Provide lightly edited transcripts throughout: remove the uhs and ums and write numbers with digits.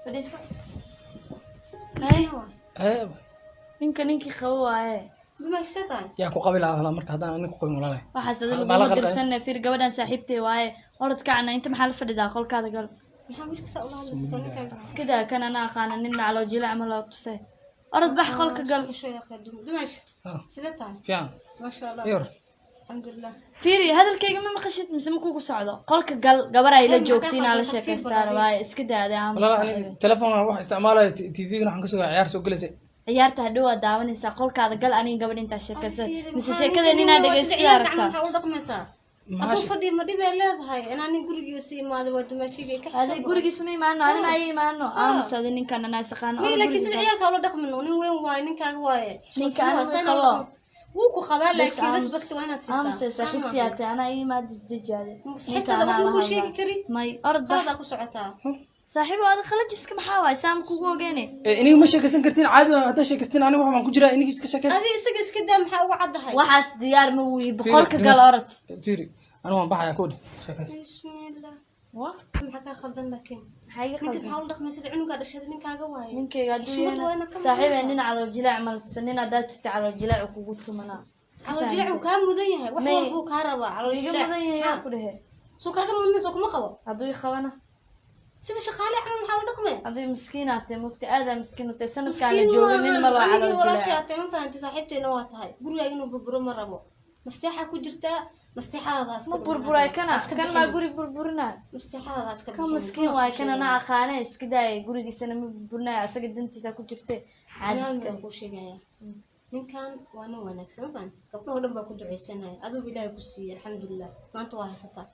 fadhiiso ninkii qabo waaye dumaashatan yaa ku qabil ah marka hadaan anigu qabin walaalahay waxaas adigu dirsanay fiir gabadhan saaxiibtay waaye orod kacna inta maxaa la fadhidaa qolkaada gal maxaa wiilka saa ula hadlaysaa ninkaaga iskida kana ana aqaan nin calo jilac ma loo tusay orod bax qolka gal dumaash sida tahay fiican ma sha Allah yor alxamdulillah fiiri hadalkayga ma maqashid mise ma kugu socdo qolka gal gabar ay la joogtiin ala sheekaystaan waaye iskida aan walaalahay telefoon wax isticmaalay TV-ga waxaan ka soo ciyaar soo galaysay ciyaarta hadhow aad daawanaysaa qolkaada gal aniga gabadh intaa sheekaysan mise sheekadeen inaad dhegaystiyaa rabtaa maxaa u dhaqmaysaa aduu fadhi ma dhibay leedahay inaan gurigiisa imaado waa dumaashigay ka aday gurigiisa ma imaano anina ay imaano aamusada ninkan anaa isaqaano laakiin sida ciyaalka ula dhaqmino nin weyn waaye ninkaaga waaye ninka anaa qabo wuu ku qabaa laakiin respect waa inaad siisaa aamusay saaxiibtiyaate anaa ii imaad isdejaade saxiibtada wax lagu sheegi karin may orod qalada ku socotaa saaxiibo aad khalajiska maxaa waay saam kugu ogeene iniga ma sheekaysan kartiin caadi hadda sheekaysteen aniga waxaan ku jiraa iniga iska sheekaysan adiga isaga iska daa maxaa ugu caddahay waxaas diyaar ma wii boqolka gal orod fiiri anu waan baxaya koodhi sheekaysan bismillah waa maxaa ka khaldan laakiin hayga ninka maxaa u dhaqmay sida cunuga dhashay ninkaaga waaye ninkayga haduu saaxiibay nin calo jilaac maltusan nin adaa tusta calo jilaac kugu tumana calo jilaac kaa mudan yahay wax walba uu kaa rabaa calo jilaac mudan yahay ku dhahe soo kaaga mudan soo kuma qabo haduu qabana sida shaqaale camal maxaa u dhaqmay hadii miskiinaatay mugti aada miskiinutay sanadkaan la joogay nin ma loo calo walaashay ma fahanti saaxiibteena waa tahay gurigaaga inuu burburo ma rabo masteexa ku jirtaa masteexadaas ma burburay kana kan ma guri burburina masteexadaas ka kan miskiin waay kana na aqaanay iska daay gurigiisana ma burburinay asaga dantiisa ku jirtay xaaska ku sheegaya ninkan waa nin wanaagsan baan gabdhaha dhan baa ku duceysanay aduu ilaahay ku siiyay alxamdulillah maanta waa haysataa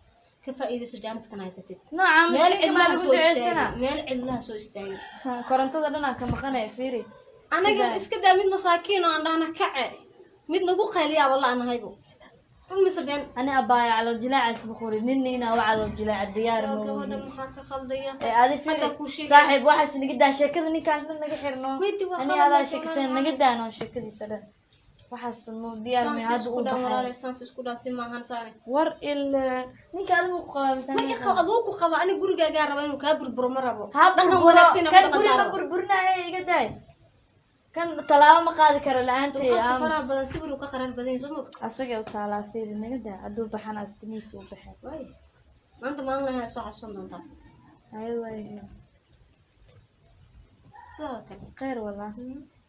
ka faa'iideyso jaanis kana haysatid nooca miskiin ma lagu duceysana meel cidlaha soo istaagay korontada dhan ka maqanay fiiri anaga iska daa mid masaakiin oo aan dhahna kace mid nagu qayliya wallahi aan haybo rumisa أنا أبايع على الجلاعة سبقولي نني أنا وعلى الجلاعة الديار صاحب واحد سنة قدها شكل إني كانت من نجحرنا أنا هذا شكل سنة قدها أنا شكل سنة واحد سنة ديار من هذا ولا سانس سكودا سما هنساري ور ال نيك هذا مقام سنة ما يخاضوك وخبا أنا جورجا جار وين وكابر برمرة كان برنا إيه قداي كان طلعوا مقادة كرر الآن تي قرار بدن سبل وكقرار بدن زمك أصدق وطلع في المجد عدو بحنا استنيس وبحر ما أنت ما لها صح الصندوق طب أيوة ساكن خير والله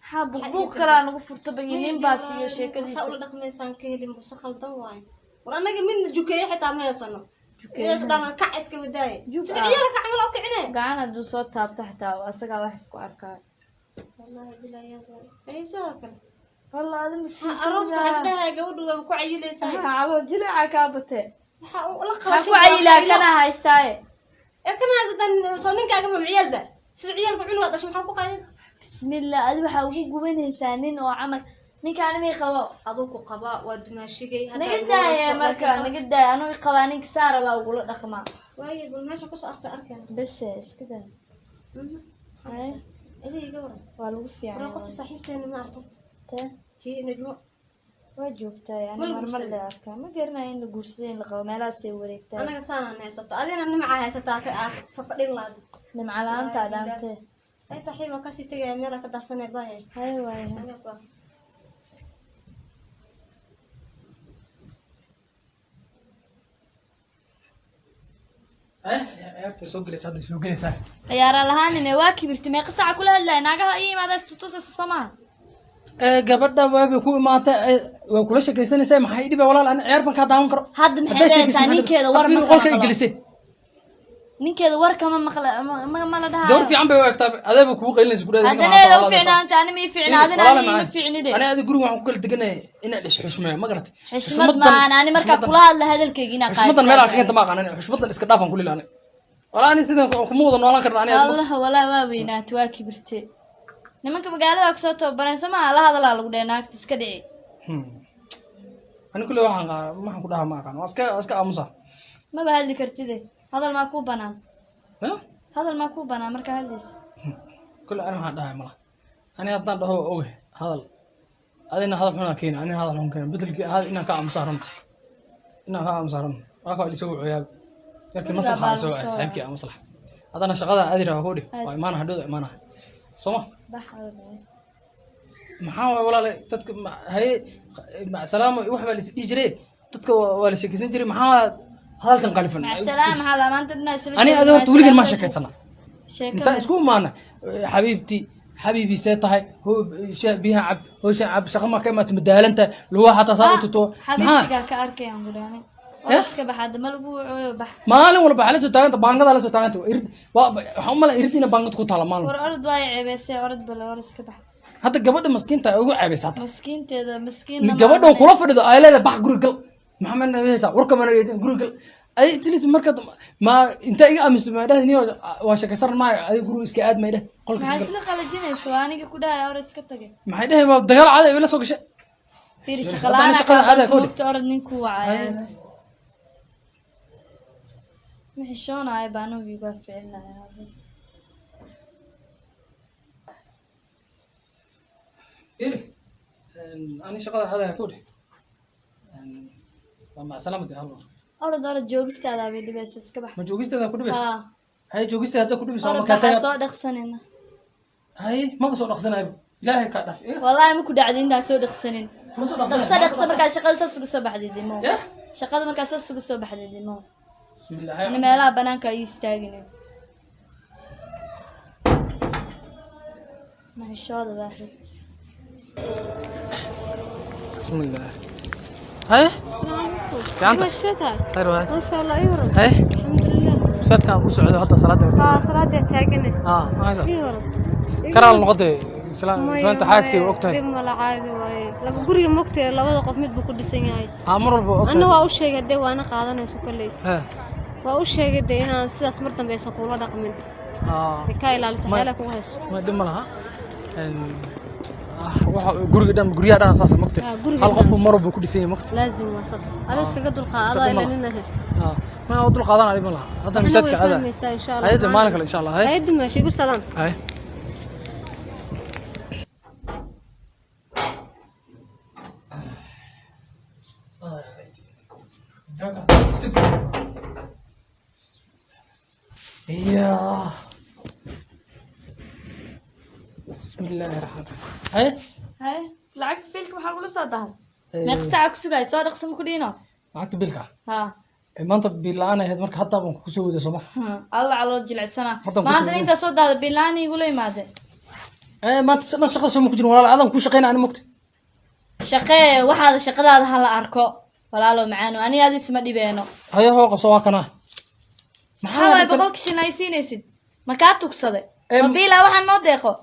حاب بكرة نقفر تبينين باسية شيء كذي سأقول لك مثلا كذي مسخل ضواي وأنا جمين جوكي حتى ما يصنع يس أنا كعس كبداية سعيالك عمل أوكي عنا قاعنا دو صوت تاب تحتها وأسقى واحد سكواركار والله بلا يا أي ساكن والله هذا مسكين أروس حسدها جود وبكو عيلة ساي على جلع كابته ولا خلاص بكو عيلة كنا هاي ستاي كنا زدان صونين كأجمع عيال به سر عيال كعنوا قش محاكو قايل بسم الله أذبح وجو بين إنسانين وعمل نكان مي خوا أذوق قباء ودمشي جي هذا نقدر يا مركا نقدر أنا قوانين كسارة بقول رقمة وايد بالماشي قص أركان بس كده هاي إذا يجورا والوف يعني رخفت صاحبتي أنا ما عرفت تي نجمع وجوبتا يعني مرمل أركان ما قرنا إنه جورسين لقوا ما لا سوي أنا كسانا ناس أدينا نمعها ستاك فقدين لازم نمع أنت أنت أي صحيح وكاسي تجي أميرة كده سنة باي أيوة ciyaar lahaanina waa kibirtay meeqa saac kula hadlay naagaha ay imaadaas tutusas Soomaa gabadha waaba ku imaatay waa kula sheekaysanaysaa maxay dhibay walaal aan ciyaar ban ka daawan karo hadda maxay ninkeeda war ma qolka iglisay ninkeeda war kama maqla ma la dhahaa door fiican bay u egtaa adeeba kugu qaylinaysa ku dhaadeen hadana u fiicnaanta ani ma fiicnaadina ani ma fiicnide ani aad guriga waxaan ku kala deganay inaan is xushmeeyo ma garatay xushmad ma ani marka kula hadla hadalkayga ina qaay xushmadan meel aan ka dama qaanan xushmadan iska dhaafan kulli laana wala ani sidan kuma wada noolaan karnaa ani Allah wala waa weynaat waa kibirtay nimanka magaalada ku soo tababaran sama la hadalaa lagu dheenaagta iska dhici ani kulli waxaan ku dhaha ma aqaan iska aamusa ma ba hadli kartide hadal ma ku banaan hadal ma ku banaan marka hadlis kulli ana waxaan dhahay mala ani haddaan dhaho oge hadal adina hadal xuna keen ani hadal xun keen bedelkii inaan ka aamusaran waa ka ilisoo wuxuu yaab لكن مصلحة سواء صاحبك أو مصلحة هذا شغلة أدري أقولي وإيمان حدود إيمانها سما بحر محاول ولا لا تتك هاي مع سلامة وحبة اللي يجري تتك ولا شيء كيسن جري محاول هذا كان قالفن مع السلامة هلا ما أنت الناس أنا أدور تقولي ما شكل سنة أنت شو معنا حبيبتي حبيبي سيتها هو بيها عب هو عب شغمة كما تمدها أنت لو حتى صارت تو حبيبتي كأركي عم يعني اسك بحد ملبوع بح ما له ولا بحال سو تاغنت بانغدا لا سو تاغنت هم لا يردينا بانغد ku taala maalmo war orod way ceebesay orod bal or iska bax hadda gabadha maskiinta ugu ceebeysaata maskiinteeda maskiin gabadha kula fadhido ay leedahay bax guri gal maxamed nageysa warka ma nageysan guri gal ay tilit marka ma inta iga amisto ma dhahay niyo waa shakaysan ma ay guri iska aad ma dhahay qolka iska isla qalajinayso aniga ku dhahay or iska tagay maxay dhahay ma dagaal caadi ay la soo gashay biri shaqada caadi ku orod ninku waayay محشون هاي بانو بيبقى فعلنا إيه أنا شغال هذا يقول مع سلامتي هلا أرد جوجست هذا بيدي بس كبح ما جوجست هذا كله بس هاي جوجست هذا كله بس ما كاتب صوت دخسنين هاي ما بصوت دخسنا لا هيك كاتب إيه والله ما كنت قاعدين دا صوت دخسنين ما صوت دخسنا دخسة مركز شغال سوق الصبح دي مو شغال مركز سوق الصبح دي مو بسم الله أنا ما لا بنانك يستاجني ما الشهر واحد بسم الله هاي كيف مشيتها؟ خير وهاي ما شاء الله يورب هاي الحمد لله ساد كان وسعد هذا صلاة صلاة تاجنة هذا يورب كرال النقطة سلامت حاسكي وقتها دم ولا عادي واي لما قري مقتل لو قف مد بكل سنة عمر الوقت أنا وأول شيء قدي وأنا قاعدة نسكلي ها وأول شيء قدي أنا سلاس مرتين بيسقوا ولا رقمين كاي لا لسحالك وهش ما دم لها guriga dhan guriyaha dhan asaas magtay hal qof mar walba ku dhisay magtay laazim wasaas ala iskaga dul qaada ila ninaha ma oo dul qaadan adiga malaha hadda misadka ada ayada maalin kale insha Allah hay ayada ma shigu salaam hay يا بسم الله الرحمن الرحيم هاي لعقت بيلك waxaa kula soo dahay meeq saac ku sugay soo dhaqsan ku dhino lacagta bilka ha maanta bilaan ahayd marka hadda baan ku soo wada soo alla calo jilcsana maanta inta soo dahay bilaan igu leeyahay maanta shaqo soo ma ku jirin walaal adan ku shaqeynaa ani mugti shaqee waxaad shaqadaada hal arko walaalo macaano ani aad isma dhibeeno hayo hoo qabso waa kana maxaa way boqolkii sinaysiinaysid ma ka tugsaday mobiila waxaan noo deeqo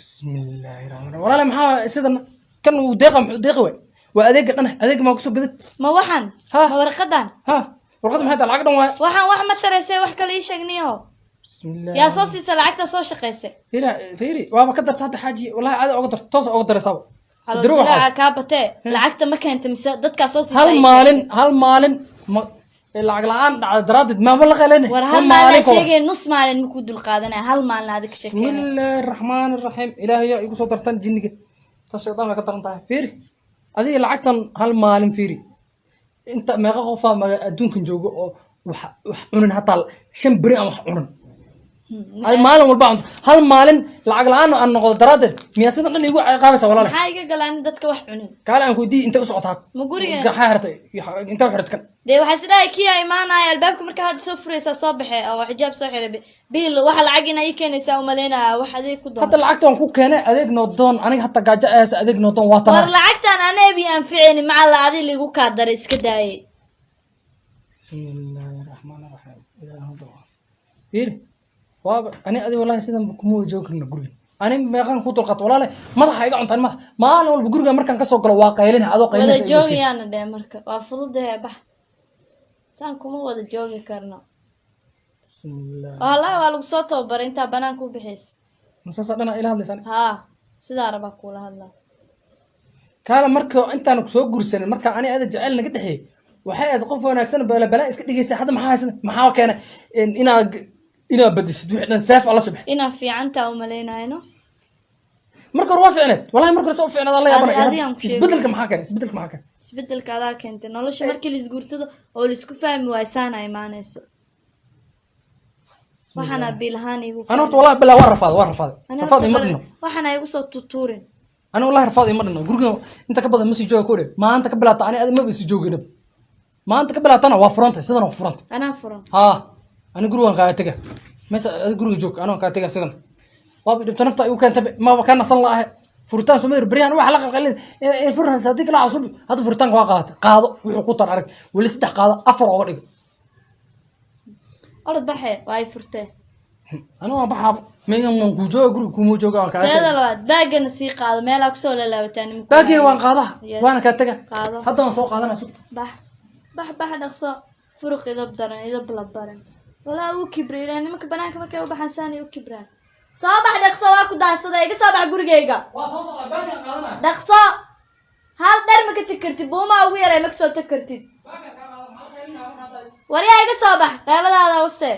بسم الله الرحمن الرحيم ولا محا سيدنا كان وديقه وي واديق دنا اديق ما كسو قدت ما waxan ma warqadan ها warqad maxay tahay lacag dhan waa waxan wax ma tareysay wax kale ii sheegniyo بسم الله يا soo siisa lacagta soo shaqeysay fiiri waaba ka darta hadda xaaji wallahi aad uga darto toos uga dareysaba diro waxa ka batay lacagta ma keentay mise dadka soo siisay hal maalin lacag la'aan dhacda daraadid ma bal qaleene war hal maalin sheegay nus maalin ku dul qaadanay hal maalin aad ka sheekay بسم الله الرحمن الرحيم ilaahay igu soo dartan jinniga tashaydan ka daran tahay fiiri adiga lacagtan hal maalin fiiri inta meeqa qof adduunkan joogo oo wax cunin hataa 5 bari aan wax cunin ay maalin walba hal maalin lacag la'aan aan noqdo daraadid miyaasadan dhan igu qaabeysa walaal maxay iga galaan dadka wax cunin kaale aan ku dii inta u socotaa ma guriga gaxay hartay inta xirtkan dee waxa sidaa kiya imaanaya albaabka marka had soo fureysa soo baxay oo xijaab soo xiray bil waxa lacag inay keenaysaa u maleynaa wax adeeg ku doon hadda lacagtan ku keenay adeeg noo doon aniga hatta gaajo aas adeeg noo doon waa tan war lacagtan anabi aan ficeen maca la adi ligu ka daray iska daayay bismillahir rahmanir rahim ilaahu dawa bir waaba ani adi wallahi sidan kuma joogna guriga ani meeqan ku dulqaad walaale madaxa iga cuntaan maalin walba guriga markaan ka soo galo waa qaylin adoo qaylinaysa wada joogayaan dheer marka waa fududahay bax tan kuma wada joogi karno bismillah wallahi waa lagu soo tababaray inta banaan ku bixis masasa dhana ila hadlaysan ha sida raba kula hadla kala marka intaan ku soo gursanin marka ani aad jecel naga dhaxay waxay aad qof wanaagsan bala iska dhigaysaa hadda maxaa keenay ina badishid wixdan saaf alla subx ina fiicanta u maleynayno marka waa fiicneed wallahi marka soo fiicneed alla yaabana isbedelka maxaa keenay isbedelka adaa keentay nolosha markii la isguursado oo la isku fahmi waaysan ay imaanayso waxana bilahani igu أنا قلت والله بالله ورفض يمرنا waxana igu soo tutuurin أنا والله رفض يمرنا قرقنا أنت قبل مسي جوا كوري ما أنت قبل أطعني هذا ما بيسي جو جنب ما أنت قبل أطنا وفرنت سيدنا وفرنت ana furan أنا قروا أنا قاعد مثلا قروا جوك أنا قاعد تجا سيدنا وابي جبت نفط وكان تبع ما كان صلى الله فرتان سمير بريان واحد لقى قال الفرن صديق لا عصبي هذا فرتان قاضي وقطر عليك واللي صدق قاضي أفر ورق orod baxay way furtay أنا ما بحب من يوم كوجو قروا كومو جوكا كان teeda labaad baagana sii qaado meel ku soo laalaabataan باقي وان قاضها وانا كان تجا qaado حتى أنا سوق قاضنا سوق bax dhaqso furuq idab daran idab la baran walaa uu kibreen nimanka banaanka markay u baxaan saani u kibraan soo bax dhaqso waa ku daasada iga soo bax gurigeyga waa soo socda baaqi qaadana dhaqso hal dhar ma ka takartid buuma ugu yaray ma soo takartid wariya iga soo bax qayladaada wase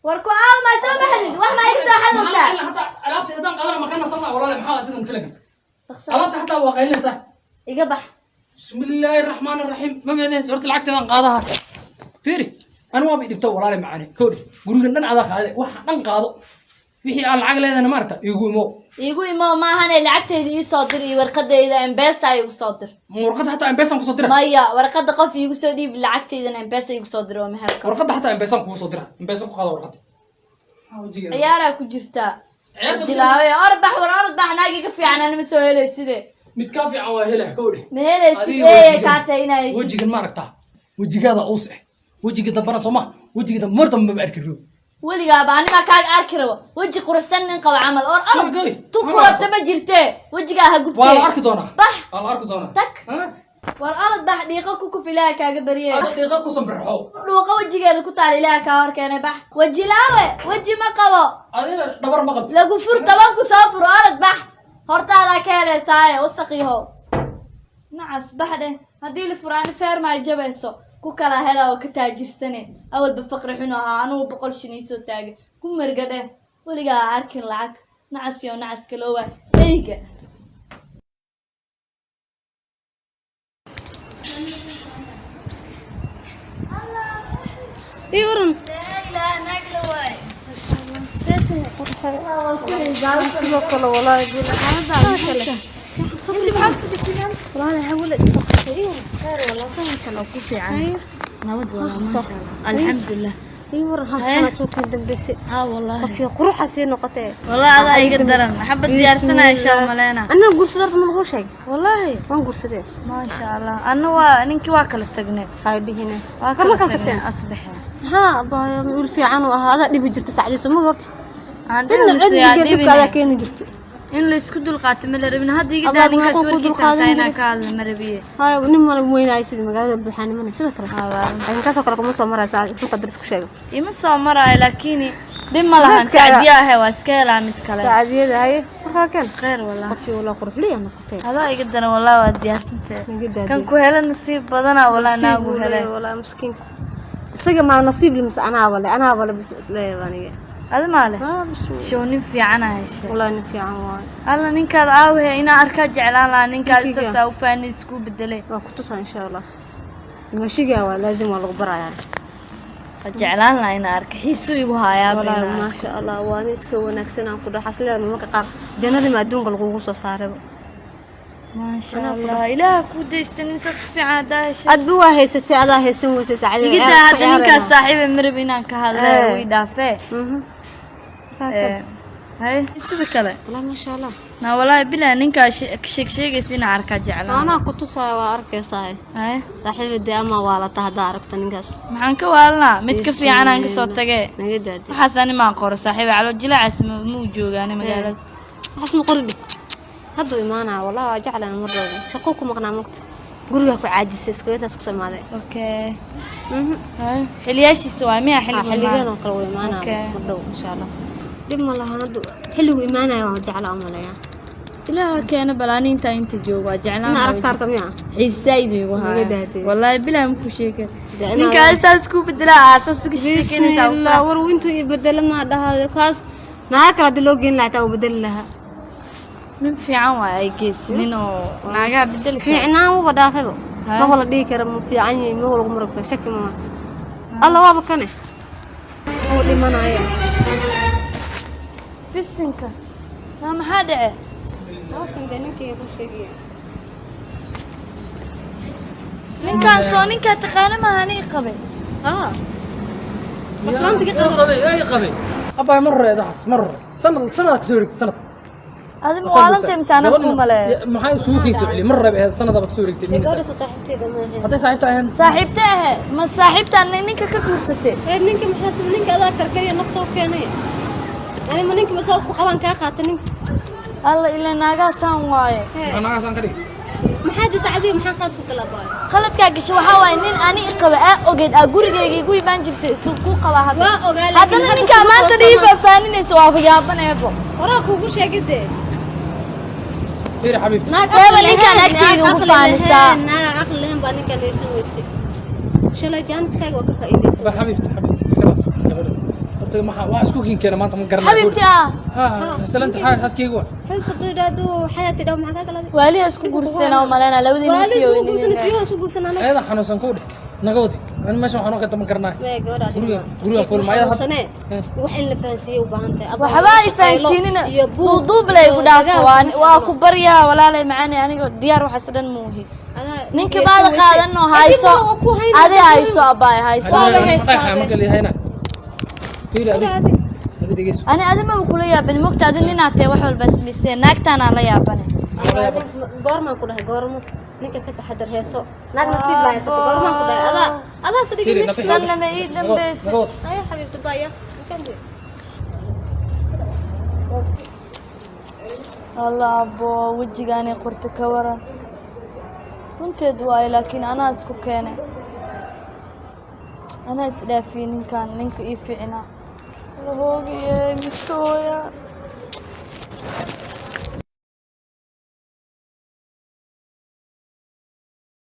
war ku aaw ma soo baxdid wax ma iga soo xadaysaa حتى alaabta hadan qaadana ma kana sallah walaal maxaa sidan filan alaabta hatta waa qaylnaysa iga bax بسم الله الرحمن الرحيم ما بين سورة العقد هذا قاضها فيري أنا ما بيدي بتو ولا معاني كوري قولوا لنا عذاك هذا واحد نقاضه وحي على العقل هذا أنا مرته يقول ما هني لعقتي يصدر ورقة إذا إمباسا يصدر ورقة حتى إمباسا كصدرها مايا ورقة قف يصدر بالعقتي إذا إمباسا يصدر ومهلك ورقة حتى إمباسا كصدرها إمباسا كقاضي ورقة عيارة كجرتا جلاوي أربح ناقي كفي عن أنا مسوي سيدي متكافي عواهله كوري مهلة سيدي كاتينا يش وجهك ما ركتها وجهك هذا أوسع وجهك دبنا صما وجهك دمرت ما بعرف كيف ولي قابعني ما كان أركره وجه قرصن نقوى عمل أنا تقرب تمجرته وجهك هجبته والله أركضونا بح والله أركضونا تك والأرض بح دقيقة كوكو في لا كاجبريه دقيقة قسم بالحو لو وجهك هذا كنت على لا كار كان بح وجه لاوي وجه ما قوى هذا دبر ما قلت لا قفر طبعا سافر أرض بح هرتا على كاره سايا وسقيه نعس بحده هدي الفران فير ما يجبسو كوكلا هذا وكتاجر سنة أول بفقر حنوها أنا وبقول شنيسو تاج كم مرقده ولقى عركن العك نعس يو نعس كلوه هيك يورن لا نقله واي والله يقول والله هقول اسمه خير والله كان لو كفي عنه نود والله ما شاء الله الحمد لله يور هالسنة شو كنت بس والله قفي قروح حسين نقطة والله هذا يقدرن حبة ديار سنة إن شاء الله ملينا أنا أقول صدرت ما أقول شيء والله ما أقول صدق ما شاء الله أنا نينك واكل التقنية هاي دي هنا واكل التقنية أصبح ها بقول في عنه هذا اللي بيجرت سعدي سمو قلت عندنا السيادة بكذا كين جرت إن اللي يسكدوا القاتم اللي ربنا هذا يقدر يكسر كيسان كائنا كالمربية هاي ونما وين عايز سيد مقالة بحاني من سيد كله أنا كاسو كله كم مرة ساعة شو قدرس كشيء يمسوا مرة لكني بما لها سعدية هوا سكيلا متكلم سعدية هاي كان خير والله قفي ولا قرف لي أنا قطعي هذا يقدر والله ودي أسنت كان كهلا نصيب بدنا ولا ناقو هلا ولا مسكين سجى مع نصيب لمس أنا ولا بس لا يعني هذا ماله شو نفي عنها هالشيء والله نفي عن واي الله نينك هذا إنا أركض جعلان لا نينك أساسا وفاني سكوب بدله وكتوسا إن شاء الله ماشي جوا لازم ولا غبرة يعني جعلان لا إنا أركض حسوا يوهايا والله ما شاء الله وأنا سكوا نكسنا كده حصل لنا ما كقار جنة ما دون قلقوق صار ما شاء الله إله كود يستنسى في عاداش أدبوا هي ستة هذا هي سمو سعيد يقدر هذا نينك صاحب مربينا كهذا ويدافع هاي إيش كله والله ما شاء الله نا والله بلا نينك شيء يصير عركة جعلان أنا كنت سوا أركي صاحي هاي صاحب الدعمة ولا تهدارك تنقص محنك والله متكفي عنا قصة تجي نجد حسني ما قرر صاحب على الجلع اسمه موجود يعني مقالة حسن قربي هدو إيمانا والله جعلنا مرة شقوكم مقنع مقت قرقك عاجز سكويت أسكسر ماذا أوكي هاي حلياش يسوى مية حليقين وقلوا إيمانا مرة إن شاء الله لما الله ندو حلو إيمانا وجعل أملايا لا كان بلاني انت جوا جعلنا أنا عرفت أرتميها حسايدي وها والله بلا مكو شيء منك أساسكو بدلا أساسك الشيء بسم الله وروينتو يبدل ما هذا كاس معك ردلوجين لا تو بدل لها من في عوا أي كيس نينو ناقة بدل في عناه وبدافعه ما والله ديك رم في عني ما والله مربك شكل ما الله وابكنه هو اللي ما نايا bisinka maa maxaa dhace halkan dee ninkayga ku sheegaya ninkaan soo ninkaa taqaana maaha anii qabay ها بس لا انت قاعد اي قبي ابا مره يا دحس مره سنه كسورك سنه adi muwaalantay mise anaa kuu maleeyo maxay isugu kiisa celi mar rab ahayd sanada bak soo rigtay gabadha soo saaxiibteeda ma ahayn haday saaxiibta ahayn saaxiibta ahe ma saaxiibtaan ninka ka guursatay ninka maxaa sab ninka adaa karkariya nafta u keenay yani ma ninka masoo ku qaban kaa qaata nin alla ilaa naagaasaan waaye naagaasaan ka dhig maxaa disacadiyo maxaa qalad ku kala baay qaladkaa gashay waxaa waaye nin ani qaba aa ogeed aa gurigayga igu imaan jirtay isuu kuu qabaa hadda waa ogaa haddana ninkaa maanta dhii faahfaaninaysa waa yaabaneebo horaa kuugu sheegidee fiiri xabiibti seeba ninkaan agteyda ugu faanisaa naaga caqli lahayn baa ninka leysan weysay shalay jaaniskaaga waa ka faa'iidaysan xabiibti iska dhaaf gabadha horta maxaa waa isku kiin keena maanta ma garanayo xabiibti ha salanta xaskeyga waa xilka doydadu xayaati dhaw maxaa ka galay waaliha isku guursadeen oo maleena labadii nin fiyo isku guursanaa ayada xanuunsan ku dheh naga wadi aan meesha waxaan ka tama garanayo mee gabadha guriga fulmayada hadda wax in la fahansiiyo u baahan tahay waxba ay fahansiinina duuduub lay igu dhaafo waa ku baryaa walaalay macaani aniga diyaar waxaas dhan muuhi ninka baad qaadan oo hayso adi hayso abaay hayso marka leeyahayna fiiri ani adima kula yaaban mogta adin inaatay wax walba smiseen naagtaana la yaabanay goormaan ku dhahay goormo ninka ka taxadar heeso naag nasiib la haysato goormaan ku dhahay adaa sidii meeshan lama ii dambaysa ay xabiibti baaya allah abo wejigaanay qorta ka waran runteed waaye laakiin anaa isku keenay anaa isdhaafiyey ninkaan ninka ii fiicnaa lahoogiye miskooya